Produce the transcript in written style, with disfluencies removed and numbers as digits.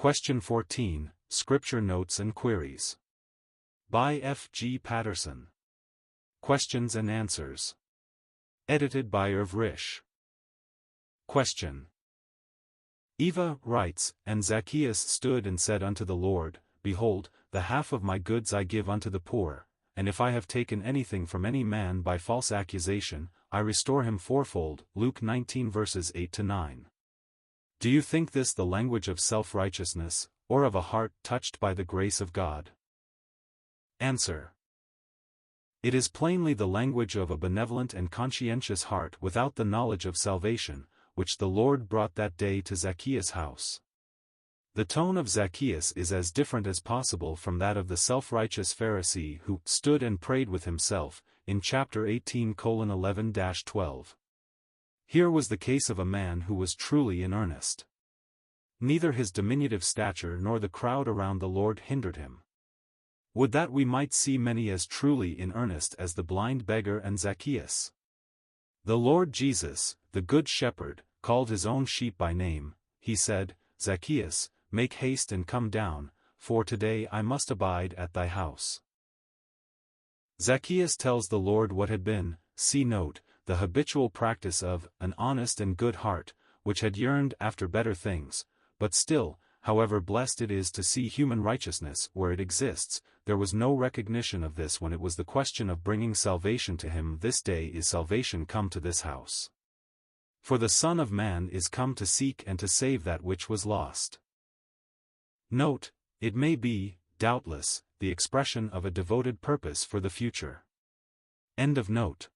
Question 14, Scripture Notes and Queries. By F. G. Patterson. Questions and Answers. Edited by Irv Risch. Question. Eva writes, And Zaccheus stood and said unto the Lord, Behold, the half of my goods I give unto the poor, and if I have taken anything from any man by false accusation, I restore him fourfold. Luke 19 verses 8-9. Do you think this the language of self-righteousness, or of a heart touched by the grace of God? Answer. It is plainly the language of a benevolent and conscientious heart without the knowledge of salvation, which the Lord brought that day to Zaccheus' house. The tone of Zaccheus is as different as possible from that of the self-righteous Pharisee who stood and prayed with himself, in chapter 18:11-12. Here was the case of a man who was truly in earnest. Neither his diminutive stature nor the crowd around the Lord hindered him. Would that we might see many as truly in earnest as the blind beggar and Zaccheus. The Lord Jesus, the Good Shepherd, called his own sheep by name. He said, Zaccheus, make haste and come down, for today I must abide at thy house. Zaccheus tells the Lord what had been, see note, the habitual practice of an honest and good heart, which had yearned after better things, but still, however blessed it is to see human righteousness where it exists, there was no recognition of this when it was the question of bringing salvation to him. This day is salvation come to this house. For the Son of Man is come to seek and to save that which was lost. Note, it may be, doubtless, the expression of a devoted purpose for the future. End of note.